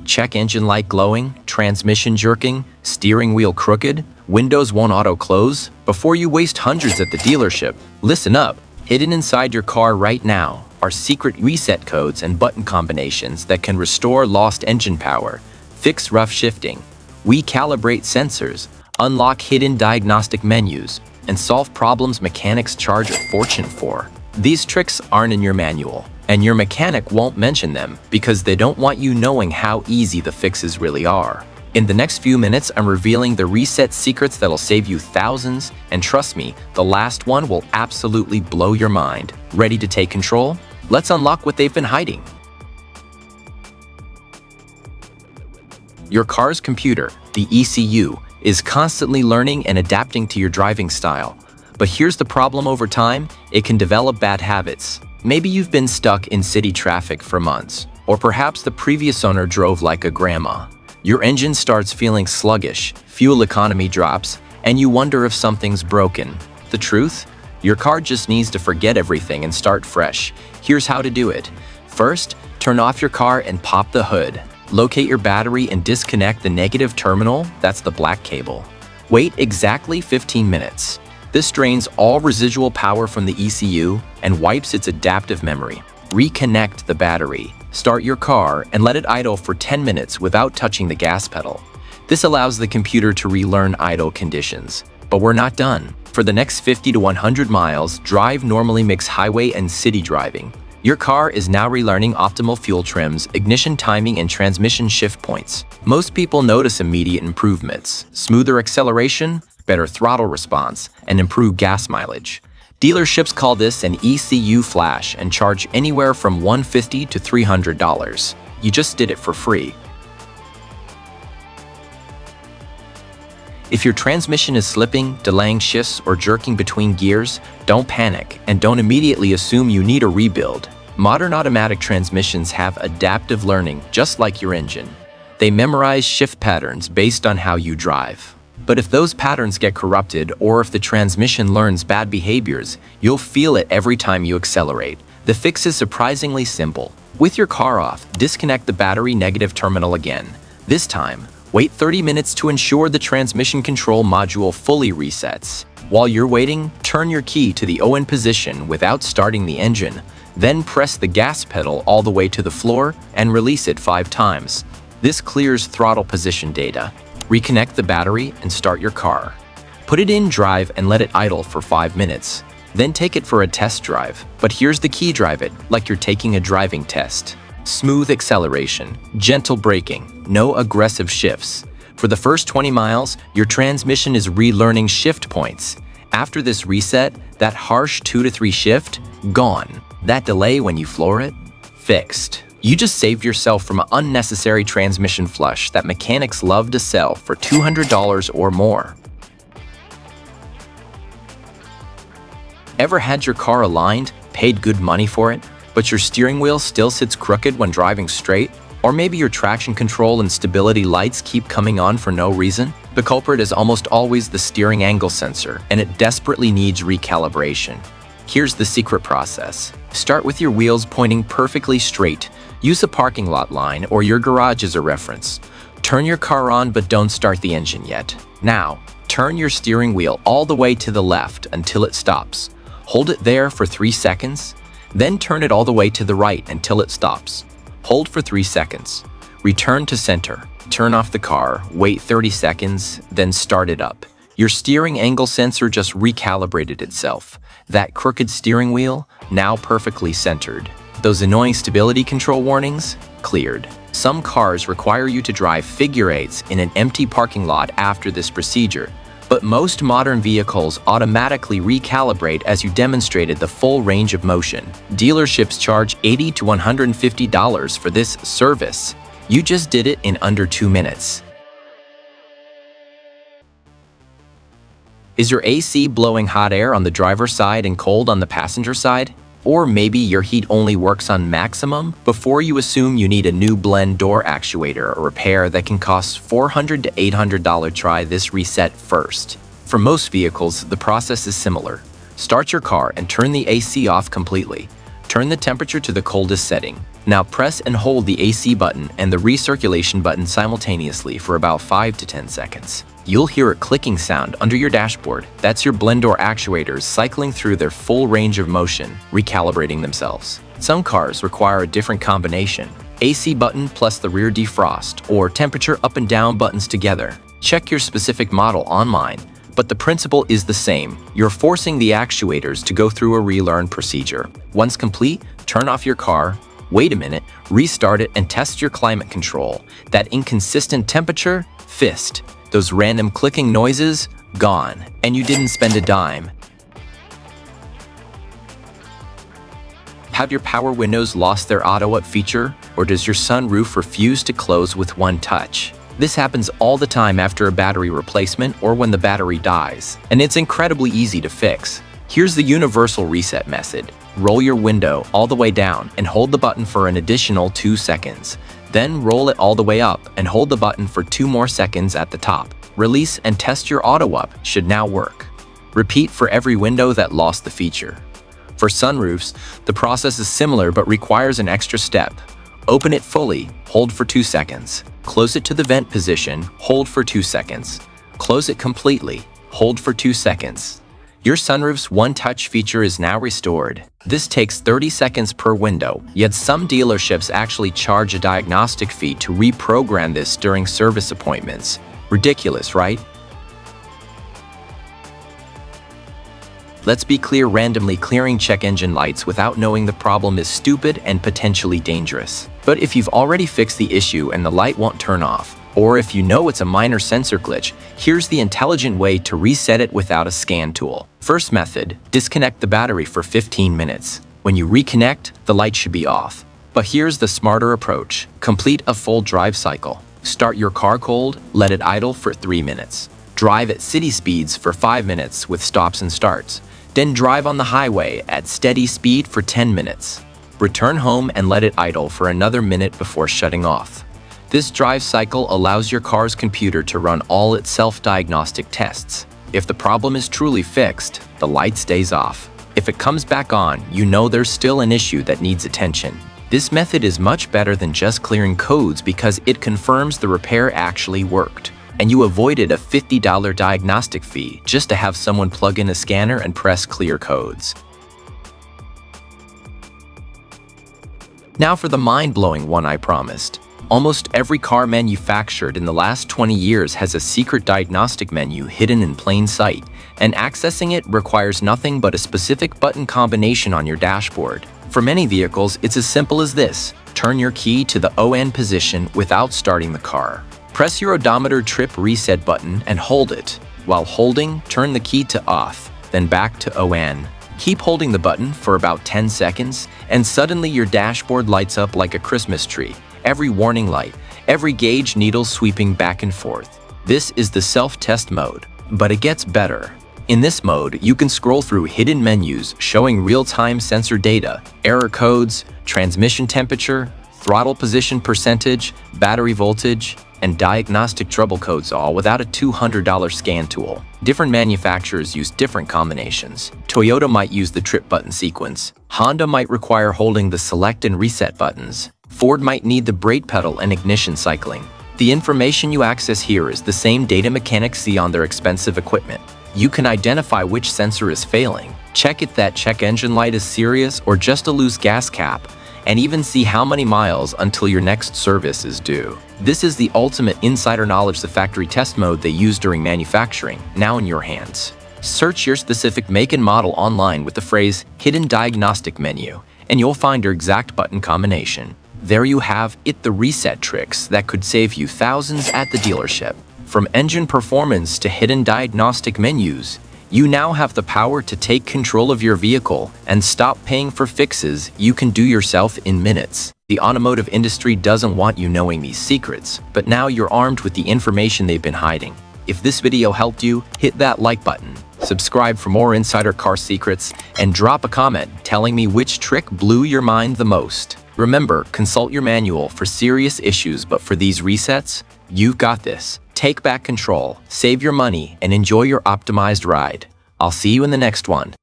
Check engine light glowing, transmission jerking, steering wheel crooked, windows won't auto-close? Before you waste hundreds at the dealership, listen up. Hidden inside your car right now are secret reset codes and button combinations that can restore lost engine power, fix rough shifting, recalibrate sensors, unlock hidden diagnostic menus, and solve problems mechanics charge a fortune for. These tricks aren't in your manual, and your mechanic won't mention them because they don't want you knowing how easy the fixes really are. In the next few minutes, I'm revealing the reset secrets that'll save you thousands, and trust me, the last one will absolutely blow your mind. Ready to take control? Let's unlock what they've been hiding. Your car's computer, the ECU, is constantly learning and adapting to your driving style. But here's the problem: over time, it can develop bad habits. Maybe you've been stuck in city traffic for months, or perhaps the previous owner drove like a grandma. Your engine starts feeling sluggish, fuel economy drops, and you wonder if something's broken. The truth? Your car just needs to forget everything and start fresh. Here's how to do it. First, turn off your car and pop the hood. Locate your battery and disconnect the negative terminal, that's the black cable. Wait exactly 15 minutes. This drains all residual power from the ECU and wipes its adaptive memory. Reconnect the battery. Start your car and let it idle for 10 minutes without touching the gas pedal. This allows the computer to relearn idle conditions. But we're not done. For the next 50 to 100 miles, drive normally mix highway and city driving. Your car is now relearning optimal fuel trims, ignition timing, and transmission shift points. Most people notice immediate improvements: smoother acceleration, better throttle response, and improved gas mileage. Dealerships call this an ECU flash and charge anywhere from $150 to $300. You just did it for free. If your transmission is slipping, delaying shifts, or jerking between gears, don't panic and don't immediately assume you need a rebuild. Modern automatic transmissions have adaptive learning, just like your engine. They memorize shift patterns based on how you drive. But if those patterns get corrupted, or if the transmission learns bad behaviors, you'll feel it every time you accelerate. The fix is surprisingly simple. With your car off, disconnect the battery negative terminal again. This time, wait 30 minutes to ensure the transmission control module fully resets. While you're waiting, turn your key to the ON position without starting the engine. Then press the gas pedal all the way to the floor and release it 5 times. This clears throttle position data. Reconnect the battery and start your car. Put it in drive and let it idle for 5 minutes. Then take it for a test drive. But here's the key: drive it like you're taking a driving test. Smooth acceleration, gentle braking, no aggressive shifts. For the first 20 miles, your transmission is relearning shift points. After this reset, that harsh 2 to 3 shift, gone. That delay when you floor it, fixed. You just saved yourself from an unnecessary transmission flush that mechanics love to sell for $200 or more. Ever had your car aligned, paid good money for it, but your steering wheel still sits crooked when driving straight? Or maybe your traction control and stability lights keep coming on for no reason? The culprit is almost always the steering angle sensor, and it desperately needs recalibration. Here's the secret process. Start with your wheels pointing perfectly straight. Use a parking lot line or your garage as a reference. Turn your car on, but don't start the engine yet. Now, turn your steering wheel all the way to the left until it stops. Hold it there for 3 seconds. Then turn it all the way to the right until it stops. Hold for 3 seconds. Return to center. Turn off the car, wait 30 seconds, then start it up. Your steering angle sensor just recalibrated itself. That crooked steering wheel, now perfectly centered. Those annoying stability control warnings, cleared. Some cars require you to drive figure eights in an empty parking lot after this procedure, but most modern vehicles automatically recalibrate as you demonstrated the full range of motion. Dealerships charge $80 to $150 for this service. You just did it in under 2 minutes. Is your AC blowing hot air on the driver's side and cold on the passenger side? Or maybe your heat only works on maximum? Before you assume you need a new blend door actuator or repair that can cost $400 to $800, try this reset first. For most vehicles, the process is similar. Start your car and turn the AC off completely. Turn the temperature to the coldest setting. Now press and hold the AC button and the recirculation button simultaneously for about 5 to 10 seconds. You'll hear a clicking sound under your dashboard. That's your blend door actuators cycling through their full range of motion, recalibrating themselves. Some cars require a different combination: AC button plus the rear defrost, or temperature up and down buttons together. Check your specific model online, but the principle is the same. You're forcing the actuators to go through a relearn procedure. Once complete, turn off your car, wait a minute, restart it, and test your climate control. That inconsistent temperature, fist. Those random clicking noises, gone. And you didn't spend a dime. Have your power windows lost their auto-up feature? Or does your sunroof refuse to close with one touch? This happens all the time after a battery replacement or when the battery dies, and it's incredibly easy to fix. Here's the universal reset method. Roll your window all the way down and hold the button for an additional 2 seconds. Then roll it all the way up and hold the button for 2 more seconds at the top. Release and test your auto-up should now work. Repeat for every window that lost the feature. For sunroofs, the process is similar but requires an extra step. Open it fully, hold for 2 seconds. Close it to the vent position, hold for 2 seconds. Close it completely, hold for 2 seconds. Your sunroof's one-touch feature is now restored. This takes 30 seconds per window, yet some dealerships actually charge a diagnostic fee to reprogram this during service appointments. Ridiculous, right? Let's be clear, randomly clearing check engine lights without knowing the problem is stupid and potentially dangerous. But if you've already fixed the issue and the light won't turn off, or if you know it's a minor sensor glitch, here's the intelligent way to reset it without a scan tool. First method, disconnect the battery for 15 minutes. When you reconnect, the light should be off. But here's the smarter approach. Complete a full drive cycle. Start your car cold, let it idle for 3 minutes. Drive at city speeds for 5 minutes with stops and starts. Then drive on the highway at steady speed for 10 minutes. Return home and let it idle for another minute before shutting off. This drive cycle allows your car's computer to run all its self-diagnostic tests. If the problem is truly fixed, the light stays off. If it comes back on, you know there's still an issue that needs attention. This method is much better than just clearing codes because it confirms the repair actually worked. And you avoided a $50 diagnostic fee just to have someone plug in a scanner and press clear codes. Now for the mind-blowing one I promised. Almost every car manufactured in the last 20 years has a secret diagnostic menu hidden in plain sight, and accessing it requires nothing but a specific button combination on your dashboard. For many vehicles, it's as simple as this. Turn your key to the ON position without starting the car. Press your odometer trip reset button and hold it. While holding, turn the key to off, then back to ON. Keep holding the button for about 10 seconds, and suddenly your dashboard lights up like a Christmas tree. Every warning light, every gauge needle sweeping back and forth. This is the self-test mode, but it gets better. In this mode, you can scroll through hidden menus showing real-time sensor data, error codes, transmission temperature, throttle position percentage, battery voltage, and diagnostic trouble codes, all without a $200 scan tool. Different manufacturers use different combinations. Toyota might use the trip button sequence. Honda might require holding the select and reset buttons. Ford might need the brake pedal and ignition cycling. The information you access here is the same data mechanics see on their expensive equipment. You can identify which sensor is failing, check if that check engine light is serious or just a loose gas cap, and even see how many miles until your next service is due. This is the ultimate insider knowledge, the factory test mode they use during manufacturing, now in your hands. Search your specific make and model online with the phrase hidden diagnostic menu, and you'll find your exact button combination. There you have it, the reset tricks that could save you thousands at the dealership. From engine performance to hidden diagnostic menus, you now have the power to take control of your vehicle and stop paying for fixes you can do yourself in minutes. The automotive industry doesn't want you knowing these secrets, but now you're armed with the information they've been hiding. If this video helped you, hit that like button, subscribe for more insider car secrets, and drop a comment telling me which trick blew your mind the most. Remember, consult your manual for serious issues, but for these resets, you've got this. Take back control, save your money, and enjoy your optimized ride. I'll see you in the next one.